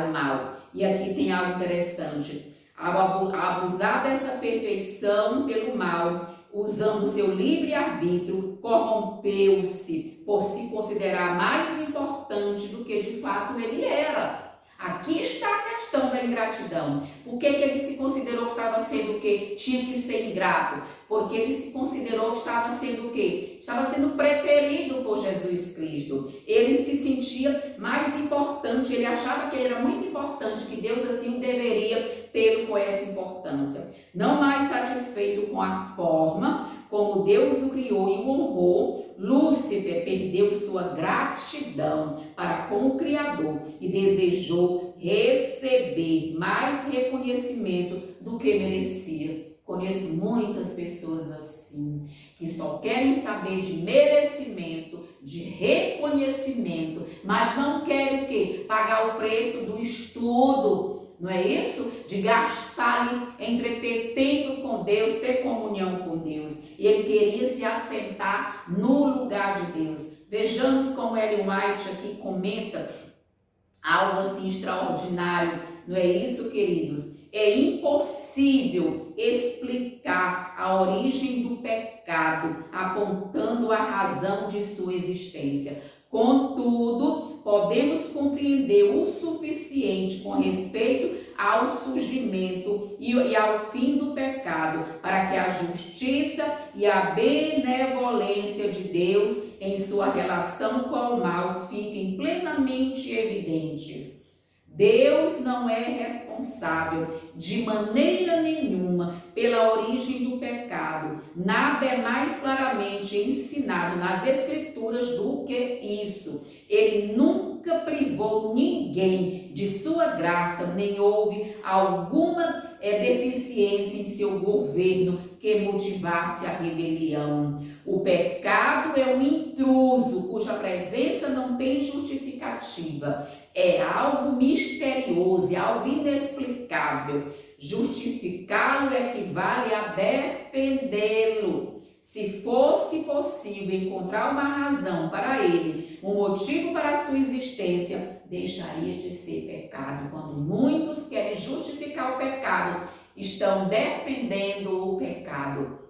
o mal. E aqui tem algo interessante. Ao abusar dessa perfeição pelo mal, usando seu livre-arbítrio, corrompeu-se por se considerar mais importante do que de fato ele era. Aqui está a questão da ingratidão. Por que ele se considerou que estava sendo o quê? Tinha que ser ingrato. Porque ele se considerou que estava sendo o quê? Estava sendo preterido por Jesus Cristo. Ele se sentia mais importante, ele achava que ele era muito importante, que Deus assim o deveria tê-lo com essa importância. Não mais satisfeito com a forma como Deus o criou e o honrou, Lúcifer perdeu sua gratidão para com o Criador e desejou receber mais reconhecimento do que merecia. Conheço muitas pessoas assim, que só querem saber de merecimento, de reconhecimento, mas não querem o quê? Pagar o preço do estudo. Não é isso? De gastar, entreter tempo com Deus, ter comunhão com Deus. E ele queria se assentar no lugar de Deus. Vejamos como Ellen White aqui comenta algo assim extraordinário. Não é isso, queridos? É impossível explicar a origem do pecado, apontando a razão de sua existência. Contudo, podemos compreender o suficiente com respeito ao surgimento e ao fim do pecado, para que a justiça e a benevolência de Deus em sua relação com o mal fiquem plenamente evidentes. Deus não é responsável de maneira nenhuma pela origem do pecado. Nada é mais claramente ensinado nas Escrituras do que isso. Ele nunca privou ninguém de sua graça, nem houve alguma deficiência em seu governo que motivasse a rebelião. O pecado é um intruso cuja presença não tem justificativa. É algo misterioso, é algo inexplicável. Justificá-lo equivale a defendê-lo. Se fosse possível encontrar uma razão para ele, um motivo para a sua existência, deixaria de ser pecado. Quando muitos querem justificar o pecado, estão defendendo o pecado.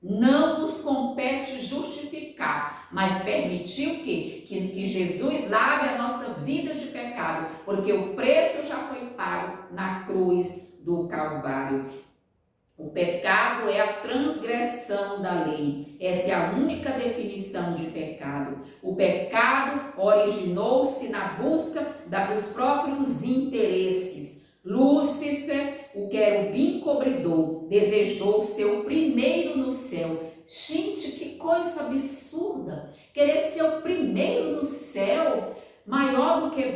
Não nos compete justificar, mas permitir o quê? Que Jesus lave a nossa vida de pecado, porque o preço já foi pago na cruz do Calvário. O pecado é a transgressão da lei. Essa é a única definição de pecado. O pecado originou-se na busca dos próprios interesses. Lúcifer, o querubim cobridor, desejou ser o primeiro no céu. Gente,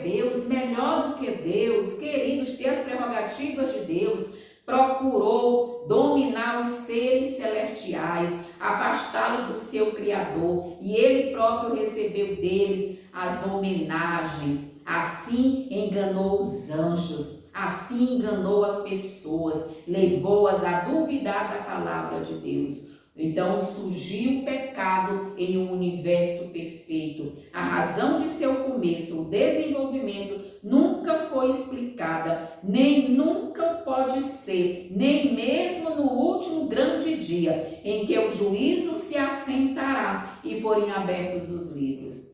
Deus, melhor do que Deus, queridos, ter as prerrogativas de Deus, procurou dominar os seres celestiais, afastá-los do seu Criador, e ele próprio recebeu deles as homenagens. Assim enganou os anjos, assim enganou as pessoas, levou-as a duvidar da palavra de Deus. Então surgiu o pecado em um universo perfeito. A razão de seu começo, o desenvolvimento, nunca foi explicada, nem nunca pode ser, nem mesmo no último grande dia, em que o juízo se assentará e forem abertos os livros.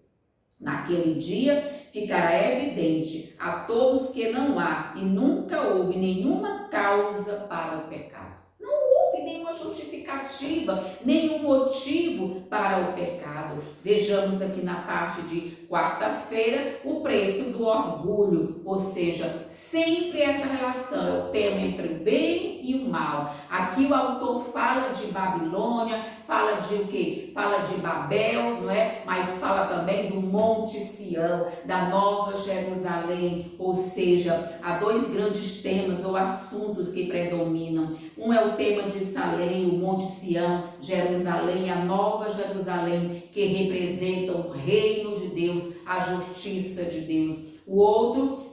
Naquele dia ficará evidente a todos que não há e nunca houve nenhuma causa para o pecado. Nenhuma justificativa, nenhum motivo para o pecado. Vejamos aqui na parte de quarta-feira o preço do orgulho, ou seja, sempre essa relação, é o tema entre o bem e o mal. Aqui o autor fala de Babilônia, fala de o quê? Fala de Babel, não é? Mas fala também do Monte Sião, da Nova Jerusalém, ou seja, há dois grandes temas ou assuntos que predominam. Um é o tema de Salém, o Monte Sião, Jerusalém, a Nova Jerusalém, que representam o reino de Deus, a justiça de Deus. O outro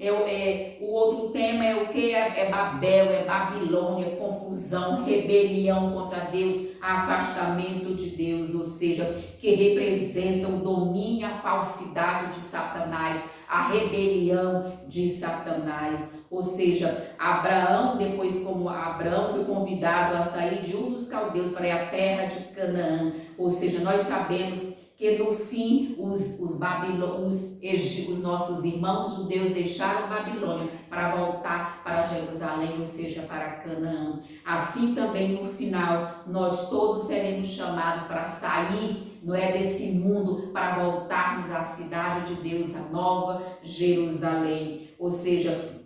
tema é o que? É Babel, é Babilônia, confusão, rebelião contra Deus, afastamento de Deus, ou seja, que representam o domínio, a falsidade de Satanás, a rebelião de Satanás. Ou seja, Abraão, depois como Abraão foi convidado a sair de Ur dos Caldeus para ir à terra de Canaã, ou seja, nós sabemos que no fim os nossos irmãos judeus deixaram Babilônia para voltar para Jerusalém, ou seja, para Canaã. Assim também no final nós todos seremos chamados para sair, não é, desse mundo, para voltarmos à cidade de Deus, a Nova Jerusalém. Ou seja,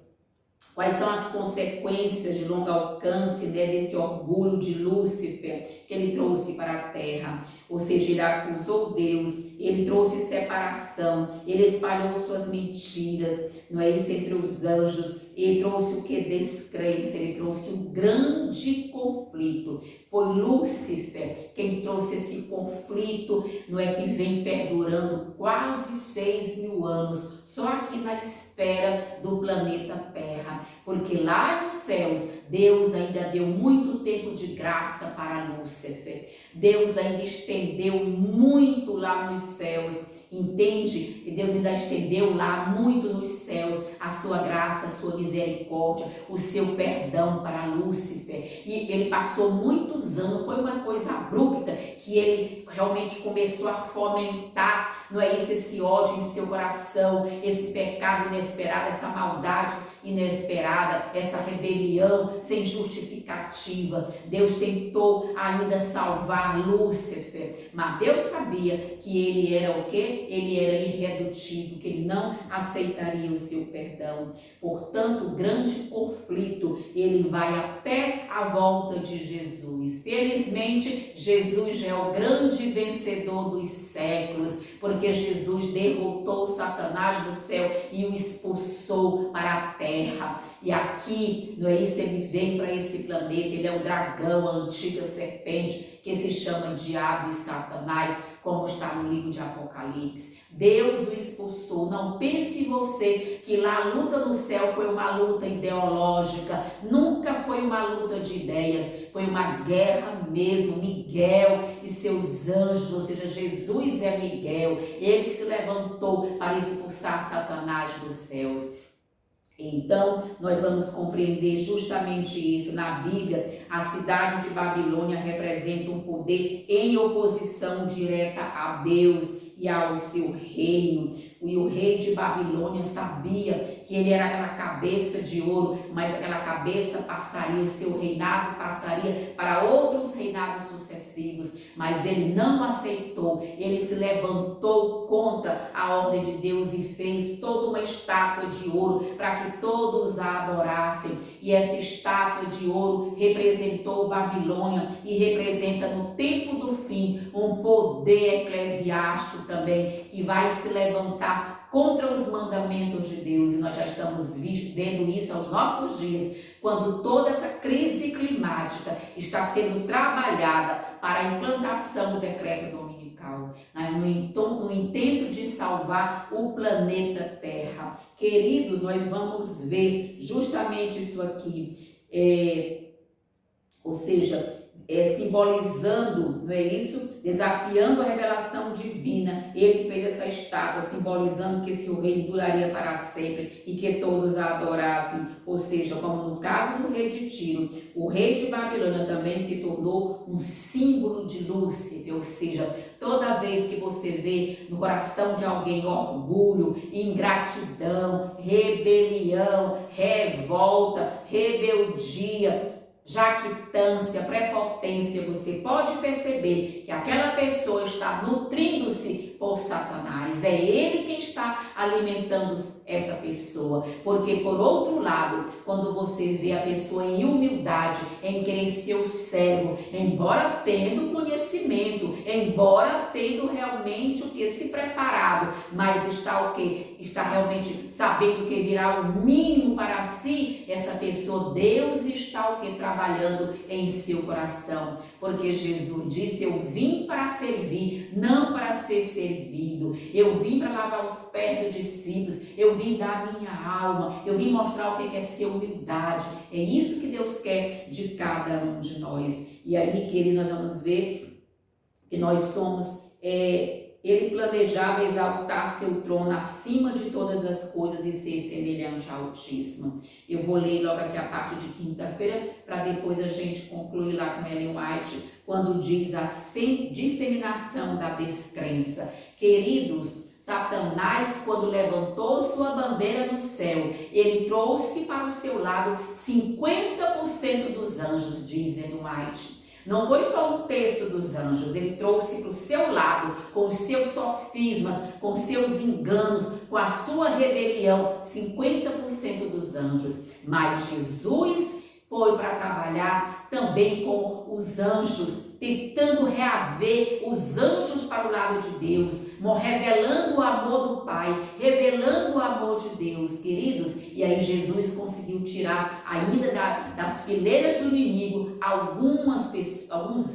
quais são as consequências de longo alcance, né, desse orgulho de Lúcifer que ele trouxe para a terra? Ou seja, ele acusou Deus, ele trouxe separação, ele espalhou suas mentiras, não é isso, entre os anjos, ele trouxe o que? Descrença, ele trouxe um grande conflito. Foi Lúcifer quem trouxe esse conflito, não é, que vem perdurando quase 6.000 anos, só aqui na esfera do planeta Terra, porque lá nos céus Deus ainda deu muito tempo de graça para Lúcifer. Deus ainda estendeu muito lá nos céus, entende? E Deus ainda estendeu lá muito nos céus a sua graça, a sua misericórdia, o seu perdão para Lúcifer. E ele passou muitos anos, foi uma coisa abrupta que ele realmente começou a fomentar, não é isso, esse ódio em seu coração, esse pecado inesperado, essa maldade inesperada, essa rebelião sem justificativa. Deus tentou ainda salvar Lúcifer, mas Deus sabia que ele era o quê? Ele era irredutível, que ele não aceitaria o seu perdão. Portanto, o grande conflito, ele vai até a volta de Jesus. Felizmente, Jesus já é o grande vencedor dos séculos, porque Jesus derrotou Satanás do céu e o expulsou para a terra. E aqui, não é isso, ele vem para esse planeta, ele é o dragão, a antiga serpente, que se chama Diabo e Satanás, como está no livro de Apocalipse. Deus o expulsou. Não pense você que lá a luta no céu foi uma luta ideológica, nunca foi uma luta de ideias, foi uma guerra mesmo. Miguel e seus anjos, ou seja, Jesus é Miguel, ele que se levantou para expulsar Satanás dos céus. Então, nós vamos compreender justamente isso. Na Bíblia, a cidade de Babilônia representa um poder em oposição direta a Deus e ao seu reino. E o rei de Babilônia sabia que ele era aquela cabeça de ouro, mas aquela cabeça passaria, o seu reinado passaria para outros reinados sucessivos, mas ele não aceitou. Ele se levantou contra a ordem de Deus e fez toda uma estátua de ouro para que todos a adorassem. E essa estátua de ouro representou Babilônia e representa no tempo do fim um poder eclesiástico também, que vai se levantar contra os mandamentos de Deus, e nós já estamos vendo isso aos nossos dias, quando toda essa crise climática está sendo trabalhada para a implantação do decreto dominical, no intento de salvar o planeta Terra. Queridos, nós vamos ver justamente isso aqui, ou seja, simbolizando, não é isso? Desafiando a revelação divina. Ele fez essa estátua, simbolizando que esse reino duraria para sempre e que todos a adorassem. Ou seja, como no caso do rei de Tiro, o rei de Babilônia também se tornou um símbolo de Lúcifer. Ou seja, toda vez que você vê no coração de alguém orgulho, ingratidão, rebelião, revolta, rebeldia, jactância, prepotência, você pode perceber que aquela pessoa está nutrindo-se por Satanás. É ele quem está alimentando essa pessoa. Porque, por outro lado, quando você vê a pessoa em humildade, em querer ser o servo, embora tendo conhecimento, embora tendo realmente o que se preparado, mas está o que? Está realmente sabendo que virá o mínimo para si, essa pessoa, Deus está o que? Trabalhando em seu coração. Porque Jesus disse: eu vim para servir, não para ser servido. Eu vim para lavar os pés dos discípulos, eu vim dar a minha alma, eu vim mostrar o que é ser humildade. É isso que Deus quer de cada um de nós. E aí, querido, nós vamos ver que nós somos... Ele planejava exaltar seu trono acima de todas as coisas e ser semelhante ao Altíssimo. Eu vou ler logo aqui a parte de quinta-feira, para depois a gente concluir lá com Ellen White, quando diz a disseminação da descrença. Queridos, Satanás, quando levantou sua bandeira no céu, ele trouxe para o seu lado 50% dos anjos, diz Ellen White. Não foi só um terço dos anjos, ele trouxe para o seu lado, com os seus sofismas, com seus enganos, com a sua rebelião, 50% dos anjos. Mas Jesus foi para trabalhar também com os anjos, tentando reaver os anjos para o lado de Deus, revelando o amor do Pai, revelando o amor de Deus, queridos. E aí Jesus conseguiu tirar ainda das fileiras do inimigo alguns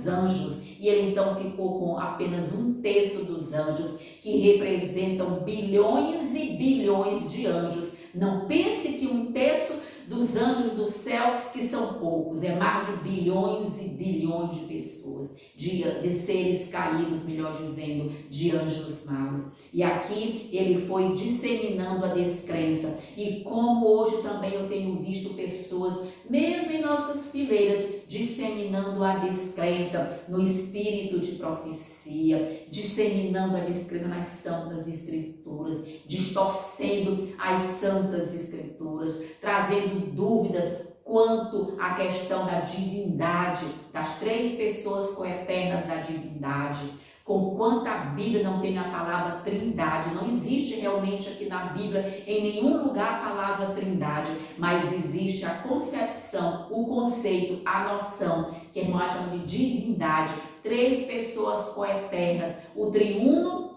anjos, e ele então ficou com apenas um terço dos anjos, que representam bilhões e bilhões de anjos. Não pense que um terço dos anjos do céu, que são poucos, é mais de bilhões e bilhões de pessoas, de seres caídos, melhor dizendo, de anjos maus. E aqui ele foi disseminando a descrença. E como hoje também eu tenho visto pessoas, mesmo em nossas fileiras, disseminando a descrença no espírito de profecia, disseminando a descrença nas santas escrituras, distorcendo as santas escrituras, trazendo dúvidas quanto à questão da divindade, das três pessoas coeternas da divindade. Com quanta a Bíblia não tem a palavra trindade, não existe realmente aqui na Bíblia, em nenhum lugar, a palavra trindade, mas existe a concepção, o conceito, a noção, que a irmã chama de divindade, três pessoas coeternas, o triuno,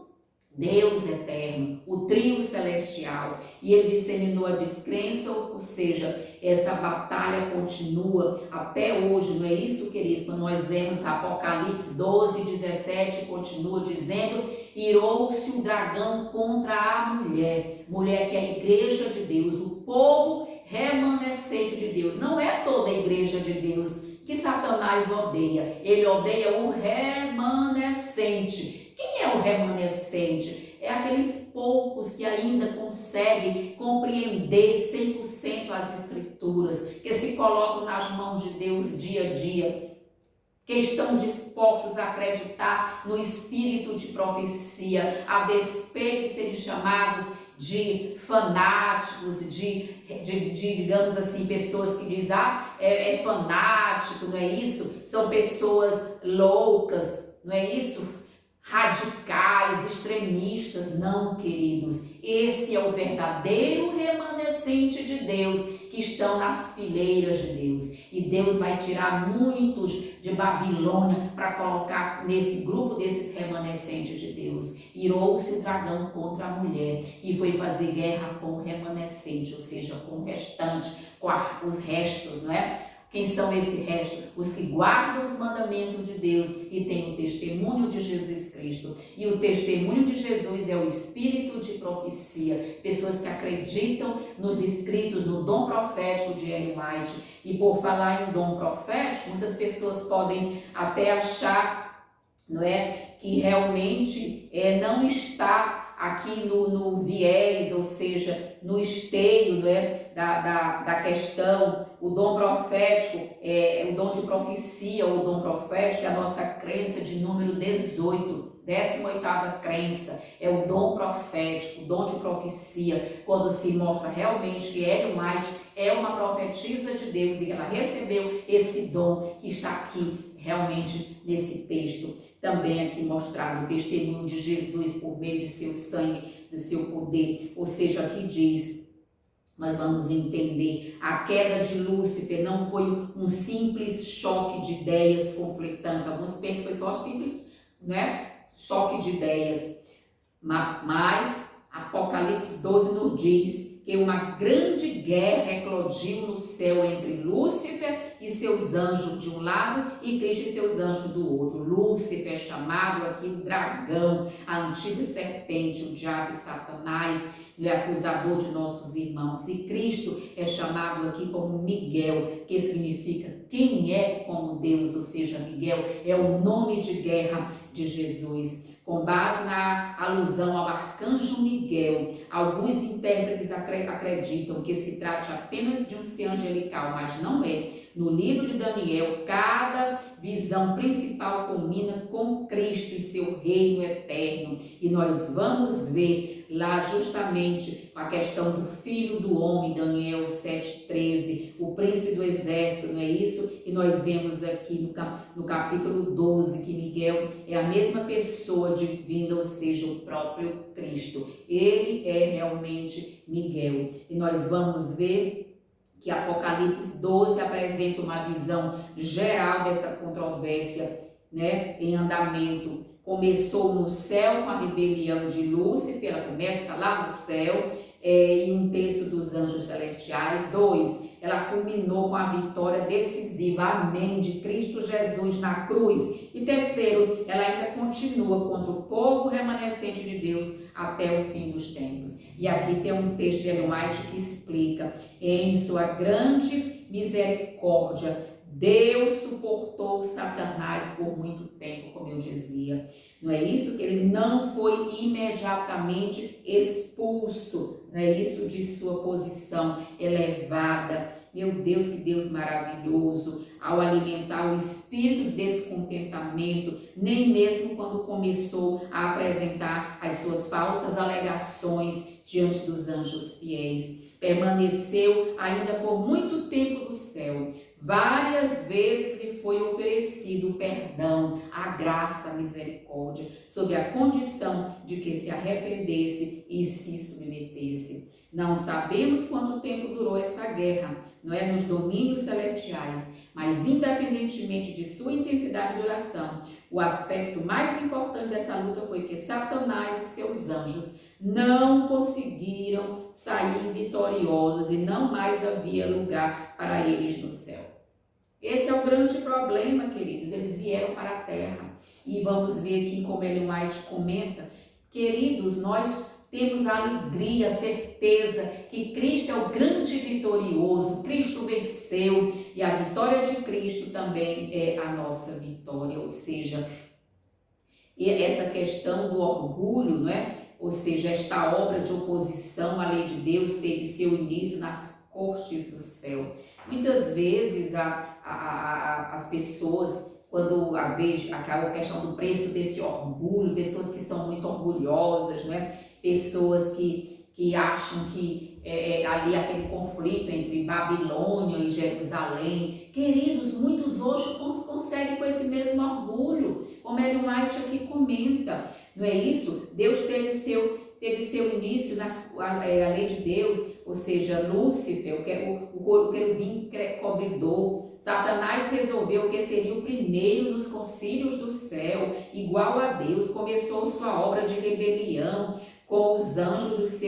Deus eterno, o trio celestial. E ele disseminou a descrença, ou seja, essa batalha continua até hoje, não é isso, queridos? Quando nós lemos Apocalipse 12, 17, continua dizendo: irou-se o dragão contra a mulher que é a igreja de Deus, o povo remanescente de Deus. Não é toda a igreja de Deus que Satanás odeia, ele odeia o remanescente. Quem é o remanescente? É aqueles poucos que ainda conseguem compreender 100% as escrituras, que se colocam nas mãos de Deus dia a dia, que estão dispostos a acreditar no espírito de profecia, a despeito de serem chamados de fanáticos, digamos assim, pessoas que dizem: é fanático, não é isso? São pessoas loucas, não é isso? radicais, extremistas. Não, queridos, esse é o verdadeiro remanescente de Deus, que estão nas fileiras de Deus. E Deus vai tirar muitos de Babilônia para colocar nesse grupo desses remanescentes de Deus. Irou-se o dragão contra a mulher e foi fazer guerra com o remanescente, ou seja, com o restante, com os restos, não é? Quem são esses restos? Os que guardam os mandamentos de Deus e têm o testemunho de Jesus Cristo. E o testemunho de Jesus é o espírito de profecia. Pessoas que acreditam nos escritos, no dom profético de Ellen White. E por falar em dom profético, muitas pessoas podem até achar, não é, que realmente não está aqui no viés, ou seja, no esteio, não é, da questão. O dom profético, o dom de profecia ou o dom profético é a nossa crença de número 18, 18ª crença, é o dom profético, o dom de profecia, quando se mostra realmente que Ellen White é uma profetisa de Deus e ela recebeu esse dom que está aqui realmente nesse texto. Também aqui mostrado o testemunho de Jesus por meio de seu sangue, de seu poder, ou seja, aqui diz, nós vamos entender, a queda de Lúcifer não foi um simples choque de ideias conflitantes. Alguns pensam que foi só simples, né, choque de ideias, mas Apocalipse 12 nos diz que uma grande guerra eclodiu no céu entre Lúcifer e seus anjos de um lado e Cristo e seus anjos do outro. Lúcifer é chamado aqui o dragão, a antiga serpente, o diabo e Satanás, o acusador de nossos irmãos. E Cristo é chamado aqui como Miguel, que significa quem é como Deus, ou seja, Miguel é o nome de guerra de Jesus. Com base na alusão ao arcanjo Miguel, alguns intérpretes acreditam que se trate apenas de um ser angelical, mas não é. No livro de Daniel, cada visão principal culmina com Cristo e seu reino eterno. E nós vamos ver lá justamente a questão do Filho do Homem, Daniel 7,13, o príncipe do exército, não é isso? E nós vemos aqui no capítulo 12 que Miguel é a mesma pessoa divina, ou seja, o próprio Cristo. Ele é realmente Miguel. E nós vamos ver que Apocalipse 12 apresenta uma visão geral dessa controvérsia, né, em andamento. Começou no céu com a rebelião de Lúcifer, ela começa lá no céu, e um terço dos anjos celestiais. 2, ela culminou com a vitória decisiva, amém, de Cristo Jesus na cruz. E 3, ela ainda continua contra o povo remanescente de Deus até o fim dos tempos. E aqui tem um texto de Ellen White que explica: em sua grande misericórdia, Deus suportou Satanás por muito tempo, como eu dizia. Não é isso? Que ele não foi imediatamente expulso, não é isso? De sua posição elevada. Meu Deus, que Deus maravilhoso, ao alimentar o espírito de descontentamento, nem mesmo quando começou a apresentar as suas falsas alegações diante dos anjos fiéis. Permaneceu ainda por muito tempo no céu. Várias vezes lhe foi oferecido o perdão, a graça, a misericórdia, sob a condição de que se arrependesse e se submetesse. Não sabemos quanto tempo durou essa guerra, não é, nos domínios celestiais, mas independentemente de sua intensidade de duração, o aspecto mais importante dessa luta foi que Satanás e seus anjos não conseguiram sair vitoriosos e não mais havia lugar para eles no céu. Esse é o grande problema, queridos. Eles vieram para a terra. E vamos ver aqui como Ellen White comenta. Queridos, nós temos a alegria, a certeza que Cristo é o grande vitorioso. Cristo venceu e a vitória de Cristo também é a nossa vitória. Ou seja, essa questão do orgulho, não é? Ou seja, esta obra de oposição à lei de Deus teve seu início nas cortes do céu. Muitas vezes as pessoas, quando aquela questão do preço desse orgulho, pessoas que são muito orgulhosas, né? Pessoas que acham que ali aquele conflito entre Babilônia e Jerusalém. Queridos, muitos hoje conseguem com esse mesmo orgulho, como Ellen White aqui comenta, não é isso? Deus teve seu início a lei de Deus, ou seja, Lúcifer, o querubim cobridor. Satanás resolveu que seria o primeiro nos concílios do céu, igual a Deus, começou sua obra de rebelião, com os anjos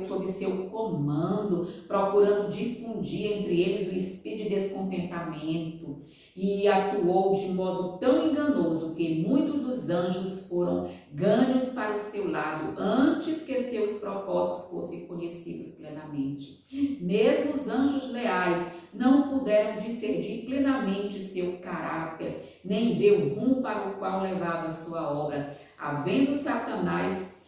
sob seu comando, procurando difundir entre eles o espírito de descontentamento, e atuou de modo tão enganoso que muitos dos anjos foram ganhos para o seu lado, antes que seus propósitos fossem conhecidos plenamente. Mesmo os anjos leais não puderam discernir plenamente seu caráter, nem ver o rumo para o qual levava a sua obra, havendo Satanás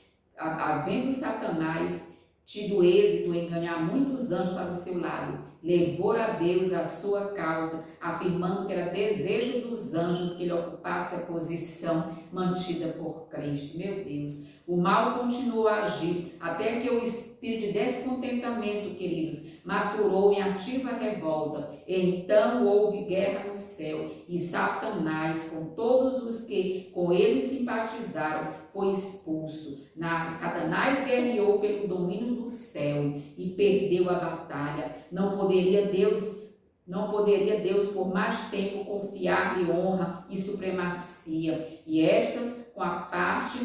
tido êxito em ganhar muitos anjos para o seu lado, levou a Deus a sua causa, afirmando que era desejo dos anjos que ele ocupasse a posição mantida por Cristo. Meu Deus, o mal continuou a agir, até que o espírito de descontentamento, queridos, maturou em ativa revolta. Então houve guerra no céu, e Satanás, com todos os que com ele simpatizaram, foi expulso. Satanás guerreou pelo domínio do céu e perdeu a batalha. Não poderia Deus por mais tempo confiar-lhe honra e supremacia, e estas com a parte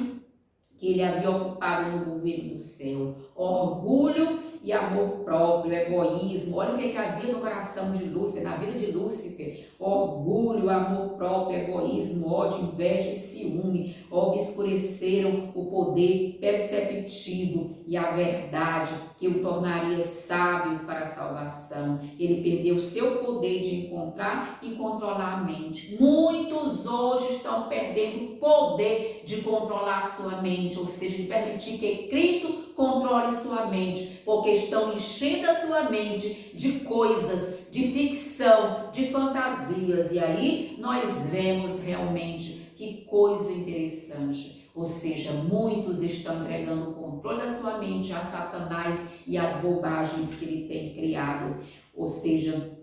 que ele havia ocupado no governo do céu. Orgulho e amor próprio, egoísmo. Olha o que havia no coração de Lúcifer, na vida de Lúcifer. Orgulho, amor próprio, egoísmo, ódio, inveja e ciúme obscureceram o poder perceptivo e a verdade que o tornaria sábios para a salvação. Ele perdeu seu poder de encontrar e controlar a mente. Muitos hoje estão perdendo o poder de controlar sua mente, ou seja, de permitir que Cristo controle sua mente, porque estão enchendo a sua mente de coisas, de ficção, de fantasias. E aí nós vemos realmente que coisa interessante. Ou seja, muitos estão entregando o controle da sua mente a Satanás e as bobagens que ele tem criado. Ou seja,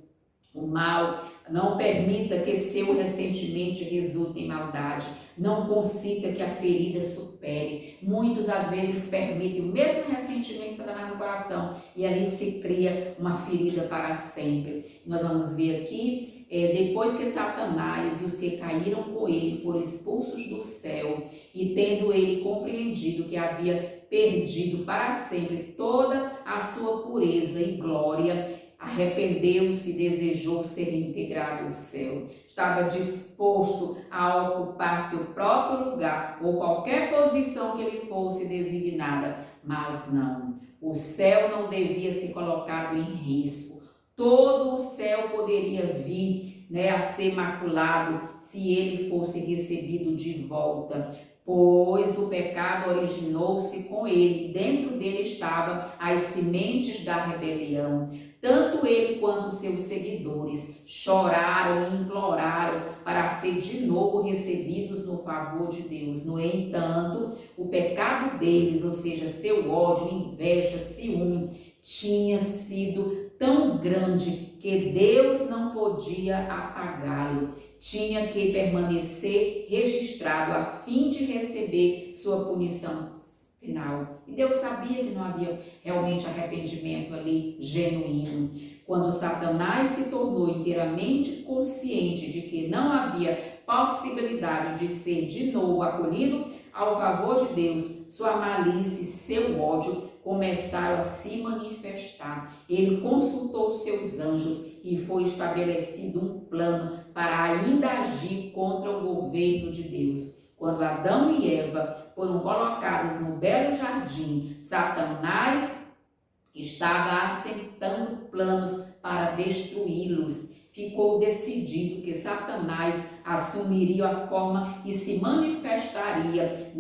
o mal. Não permita que seu ressentimento resulte em maldade. Não consinta que a ferida supere. Muitos às vezes permitem o mesmo ressentimento que Satanás no coração e ali se cria uma ferida para sempre. Nós vamos ver aqui, depois que Satanás e os que caíram com ele foram expulsos do céu, e tendo ele compreendido que havia perdido para sempre toda a sua pureza e glória, arrependeu-se e desejou ser reintegrado ao céu. Estava disposto a ocupar seu próprio lugar ou qualquer posição que lhe fosse designada, mas não. O céu não devia ser colocado em risco. Todo o céu poderia vir, a ser maculado se ele fosse recebido de volta, pois o pecado originou-se com ele. Dentro dele estavam as sementes da rebelião. Tanto ele quanto seus seguidores choraram e imploraram para ser de novo recebidos no favor de Deus. No entanto, o pecado deles, ou seja, seu ódio, inveja, ciúme, tinha sido tão grande que Deus não podia apagá-lo. Tinha que permanecer registrado a fim de receber sua punição final. E Deus sabia que não havia realmente arrependimento ali genuíno. Quando Satanás se tornou inteiramente consciente de que não havia possibilidade de ser de novo acolhido ao favor de Deus, sua malícia e seu ódio começaram a se manifestar. Ele consultou seus anjos e foi estabelecido um plano para ainda agir contra o governo de Deus. Quando Adão e Eva foram colocados no belo jardim, Satanás estava assentando planos para destruí-los. Ficou decidido que Satanás assumiria a forma e se manifestaria,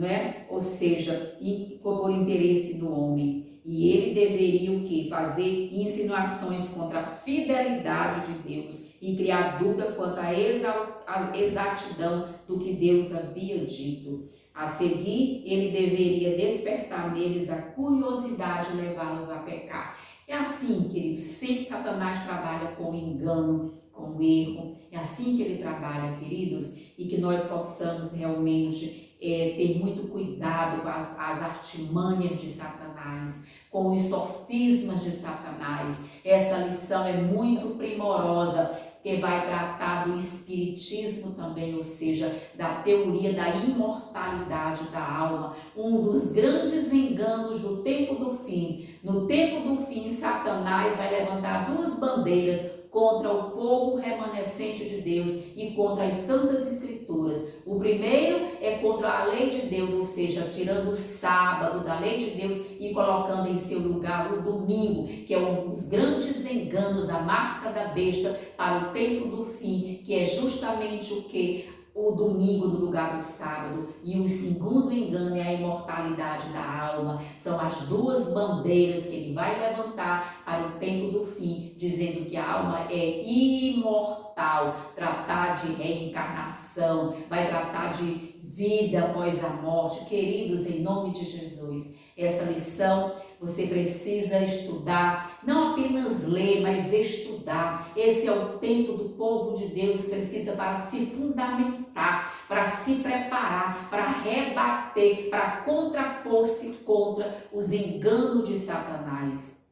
ou seja, por interesse do homem. E ele deveria o quê? Fazer insinuações contra a fidelidade de Deus e criar dúvida quanto à exatidão do que Deus havia dito. A seguir, ele deveria despertar neles a curiosidade e levá-los a pecar. É assim, queridos, sempre Satanás trabalha com engano, com com o erro. É assim que ele trabalha, queridos, e que nós possamos realmente ter muito cuidado com as artimanhas de Satanás, com os sofismas de Satanás. Essa lição é muito primorosa, que vai tratar do espiritismo também, ou seja, da teoria da imortalidade da alma, um dos grandes enganos do tempo do fim. No tempo do fim, Satanás vai levantar duas bandeiras contra o povo remanescente de Deus e contra as Santas Escrituras. O primeiro é contra a lei de Deus, ou seja, tirando o sábado da lei de Deus e colocando em seu lugar o domingo, que é um dos grandes enganos, a marca da besta para o tempo do fim, que é justamente o que? O domingo no lugar do sábado. E o segundo engano é a imortalidade da alma. São as duas bandeiras que ele vai levantar para o tempo do fim, dizendo que a alma é imortal, tratar de reencarnação, vai tratar de vida após a morte. Queridos, em nome de Jesus, essa lição você precisa estudar, não apenas ler, mas estudar. Esse é o tempo do povo de Deus, precisa para se fundamentar, para se preparar, para rebater, para contrapor-se contra os enganos de Satanás.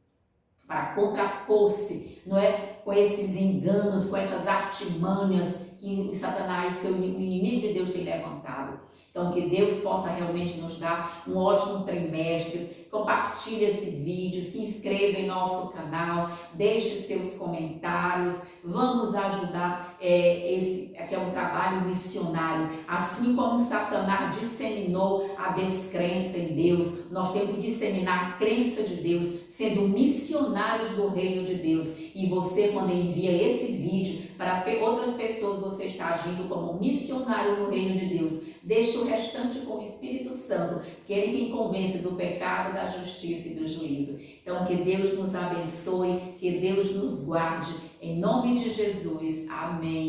Para contrapor-se, não é, com esses enganos, com essas artimanhas que o Satanás, o inimigo de Deus, tem levantado. Então, que Deus possa realmente nos dar um ótimo trimestre. Compartilhe esse vídeo, se inscreva em nosso canal, deixe seus comentários. Vamos ajudar esse aqui é um trabalho missionário. Assim como Satanás disseminou a descrença em Deus, nós temos que disseminar a crença de Deus, sendo missionários do reino de Deus. E você, quando envia esse vídeo para outras pessoas, você está agindo como missionário no reino de Deus. Deixe o restante com o Espírito Santo, que é ele quem convence do pecado, da justiça e do juízo. Então, que Deus nos abençoe, que Deus nos guarde. Em nome de Jesus. Amém.